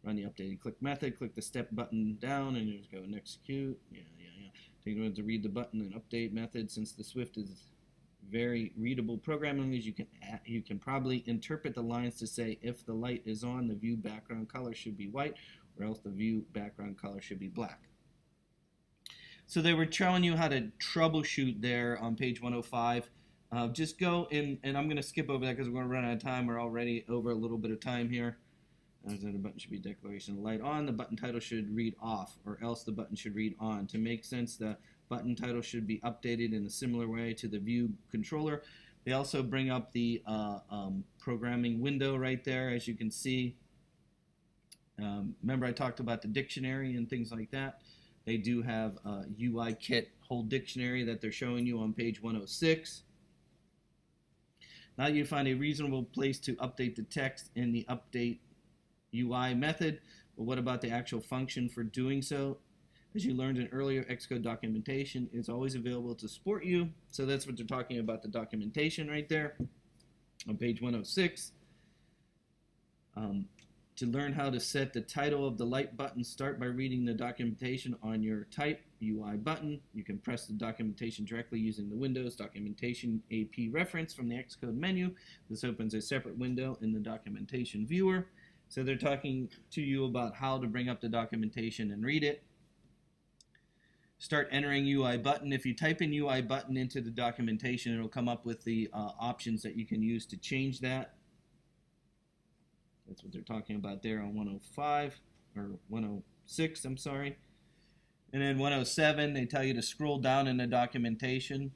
Speaker 1: Run the updated click method. Click the step button down and just go and execute. Take a minute to read the button and update method. Since the Swift is very readable programming, you can probably interpret the lines to say if the light is on, the view background color should be white, or else the view background color should be black. So they were showing you how to troubleshoot there on page 105. Just go in, and I'm going to skip over that because we're going to run out of time. We're already over a little bit of time here. The button should be declaration of light on. The button title should read off, or else the button should read on. To make sense, the button title should be updated in a similar way to the view controller. They also bring up the programming window right there, as you can see. Remember I talked about the dictionary and things like that. They do have a UI kit whole dictionary that they're showing you on page 106. Now you find a reasonable place to update the text in the update UI method, but what about the actual function for doing so? As you learned in earlier Xcode documentation, it's always available to support you. So that's what they're talking about, the documentation right there on page 106. To learn how to set the title of the light button, start by reading the documentation on your type UI button. You can press the documentation directly using the Windows Documentation AP reference from the Xcode menu. This opens a separate window in the documentation viewer. So they're talking to you about how to bring up the documentation and read it. Start entering UI button. If you type in UI button into the documentation, it'll come up with the options that you can use to change that. That's what they're talking about there on 105, or 106, I'm sorry. And then 107, they tell you to scroll down in the documentation,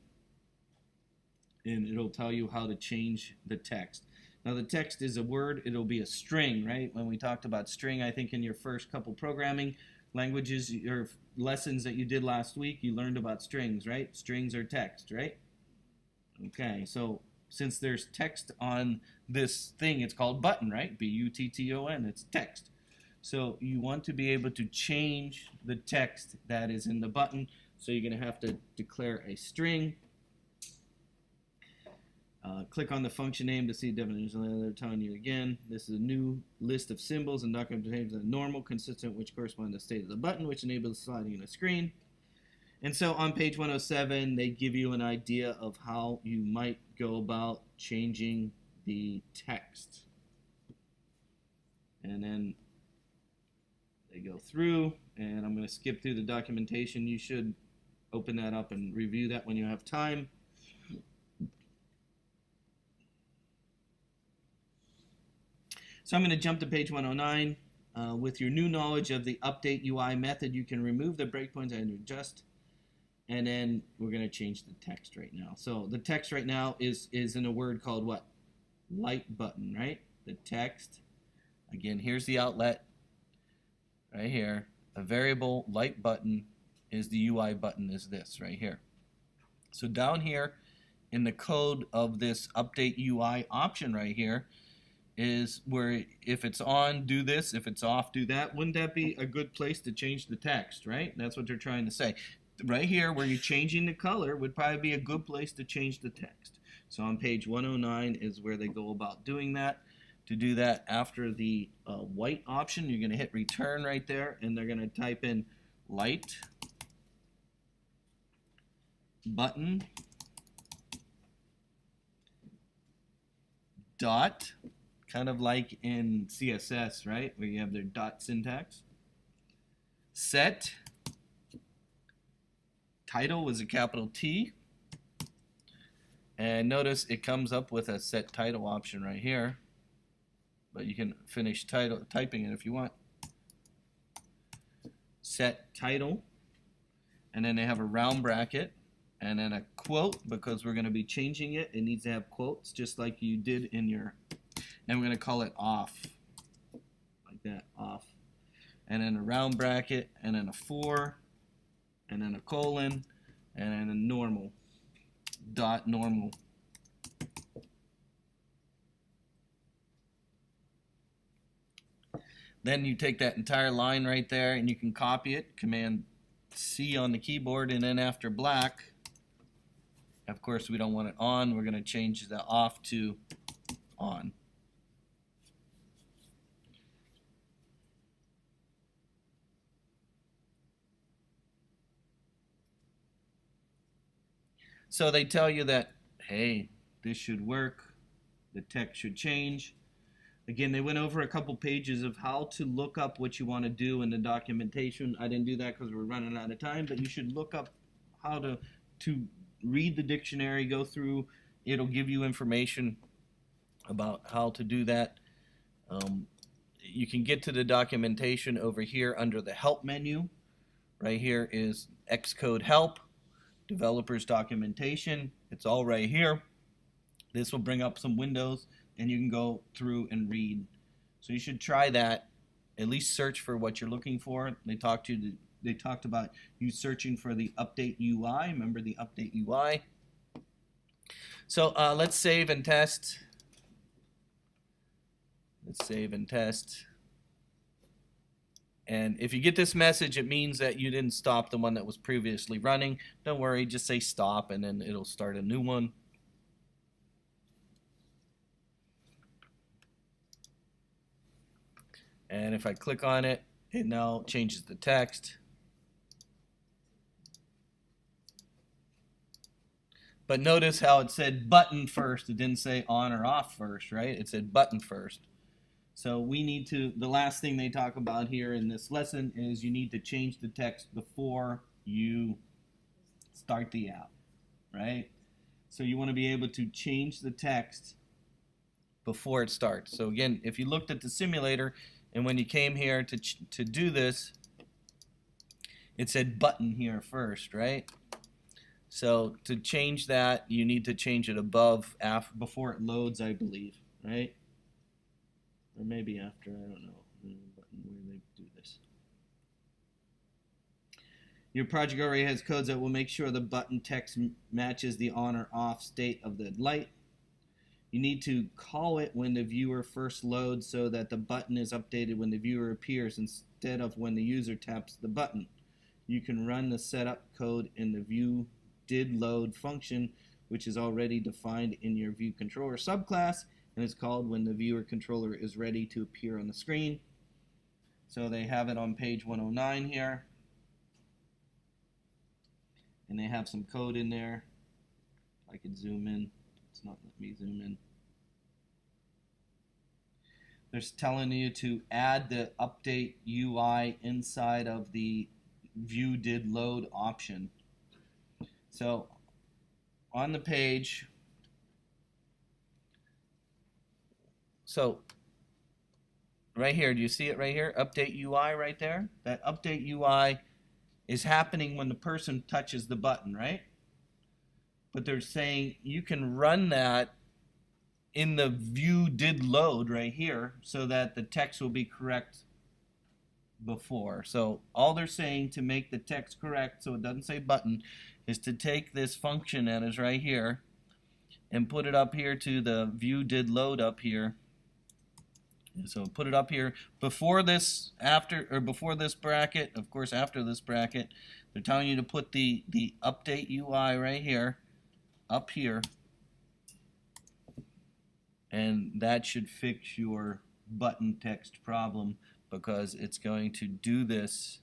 Speaker 1: and it'll tell you how to change the text. Now the text is a word, it'll be a string, right? When we talked about string, I think in your first couple programming languages, your lessons that you did last week, you learned about strings, right? Strings are text, right? Okay, so since there's text on this thing, it's called button, right? B-U-T-T-O-N, it's text. So you want to be able to change the text that is in the button, so you're going to have to declare a string. Click on the function name to see definition. They're telling you again, this is a new list of symbols and documentation that are normal, consistent, which correspond to the state of the button, which enables sliding in a screen. And so on page 107, they give you an idea of how you might go about changing the text. And then they go through, and I'm going to skip through the documentation. You should open that up and review that when you have time. So I'm going to jump to page 109. With your new knowledge of the update UI method, you can remove the breakpoints and adjust. And then we're going to change the text right now. So the text right now is in a word called what? Light button, right? The text. Again, here's the outlet right here. A variable light button is the UI button is this right here. So down here in the code of this update UI option right here is where if it's on, do this. If it's off, do that. Wouldn't that be a good place to change the text, right? That's what they're trying to say. Right here where you're changing the color would probably be a good place to change the text. So on page 109 is where they go about doing that. To do that, after the white option, you're going to hit return right there, and they're going to type in light button dot, kind of like in CSS, right, where you have their dot syntax. Set title was a capital T, and notice it comes up with a set title option right here. but you can finish typing it if you want. Set title, and then they have a round bracket, and then a quote, because we're going to be changing it. It needs to have quotes, just like you did in your, and we're going to call it off, like that, off. And then a round bracket, and then a 4, and then a colon, and then a normal, dot normal. Then you take that entire line right there and you can copy it, Command C on the keyboard, and then after black, of course we don't want it on, we're going to change the off to on. So they tell you that, hey, this should work, the text should change. Again, they went over a couple pages of how to look up what you want to do in the documentation. I didn't do that because we're running out of time, but you should look up how to read the dictionary, go through. It'll give you information about how to do that. You can get to the documentation over here under the help menu. Right here is Xcode help, developers documentation. It's all right here. This will bring up some windows, and you can go through and read. So you should try that. At least search for what you're looking for. They talked about you searching for the update UI. Remember the update UI? So let's save and test. Let's save and test. And if you get this message, it means that you didn't stop the one that was previously running. Don't worry, just say stop, and then it'll start a new one. And if I click on it, it now changes the text. But notice how it said button first. It didn't say on or off first, right? It said button first. So we need to, the last thing they talk about here in this lesson is you need to change the text before you start the app, right? So you want to be able to change the text before it starts. So again, if you looked at the simulator, and when you came here to do this, it said button here first, right? So to change that, you need to change it above, before it loads, I believe, right? Or maybe after, I don't know. Button, where do they do this? Your project already has codes that will make sure the button text matches the on or off state of the light. You need to call it when the viewer first loads so that the button is updated when the viewer appears instead of when the user taps the button. You can run the setup code in the view did load function, which is already defined in your view controller subclass, and is called when the viewer controller is ready to appear on the screen. So they have it on page 109 here, and they have some code in there. I could zoom in. It's not letting me zoom in. They're telling you to add the update UI inside of the view did load option. So on the page, so right here, do you see it right here? Update UI right there. That update UI is happening when the person touches the button, right? But they're saying you can run that in the view did load right here so that the text will be correct before. So all they're saying to make the text correct so it doesn't say button is to take this function that is right here and put it up here to the view did load up here. So put it up here before this, after, or before this bracket, of course after this bracket. They're telling you to put the update UI right here, up here, and that should fix your button text problem because it's going to do this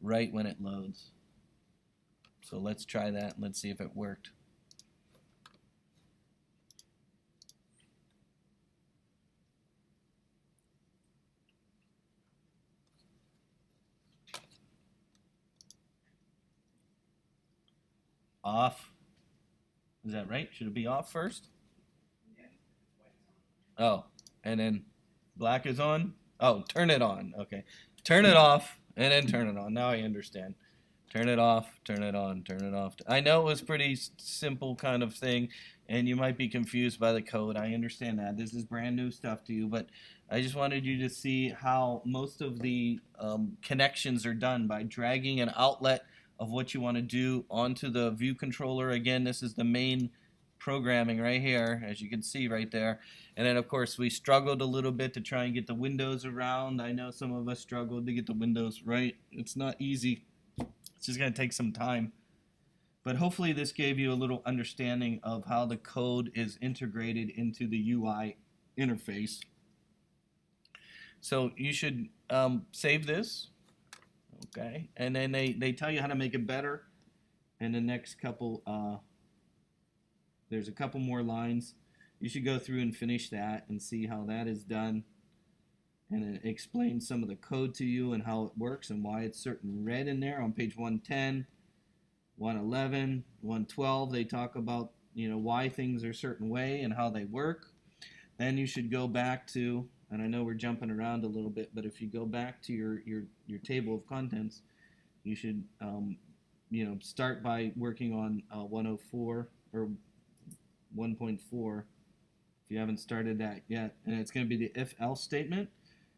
Speaker 1: right when it loads. So let's try that and let's see if it worked. Off. Is that right? Should it be off first?
Speaker 2: Yeah, it's white, it's on.
Speaker 1: Oh, and then Black is on? Oh, turn it on. Okay. Turn it off and then turn it on. Now I understand. Turn it off, turn it on, turn it off. I know it was pretty simple kind of thing, and you might be confused by the code. I understand that. This is brand new stuff to you, but I just wanted you to see how most of the connections are done by dragging an outlet of what you want to do onto the view controller. Again, this is the main programming right here, as you can see right there. And then, of course, we struggled a little bit to try and get the windows around. I know some of us struggled to get the windows right. It's not easy. It's just going to take some time. But hopefully this gave you a little understanding of how the code is integrated into the UI interface. So you should save this. Okay. And then they tell you how to make it better. And the next couple, there's a couple more lines. You should go through and finish that and see how that is done. And it explains some of the code to you and how it works and why it's certain red in there on page 110, 111, 112. They talk about, you know, why things are a certain way and how they work. Then you should go back to, and I know we're jumping around a little bit, but if you go back to your table of contents, you should you know, start by working on 104 or 1.4 if you haven't started that yet. And it's going to be the if-else statement,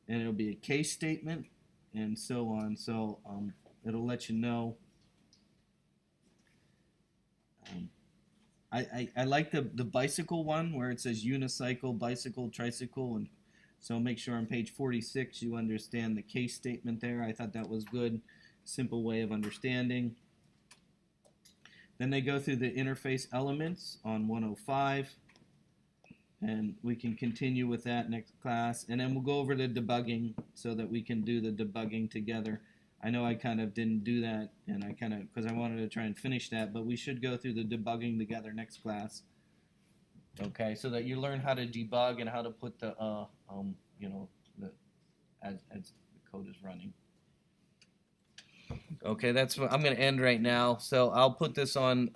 Speaker 1: and it'll be a case statement, and so on. So it'll let you know. I like the bicycle one where it says unicycle, bicycle, tricycle, and so make sure on page 46 you understand the case statement there. I thought that was good, simple way of understanding. Then they go through the interface elements on 105. And we can continue with that next class. And then we'll go over the debugging so that we can do the debugging together. I know I kind of didn't do that, and I kind of, because I wanted to try and finish that, but we should go through the debugging together next class. Okay, so that you learn how to debug and how to put the, you know, as the code is running. Okay, that's what I'm going to end right now. So I'll put this on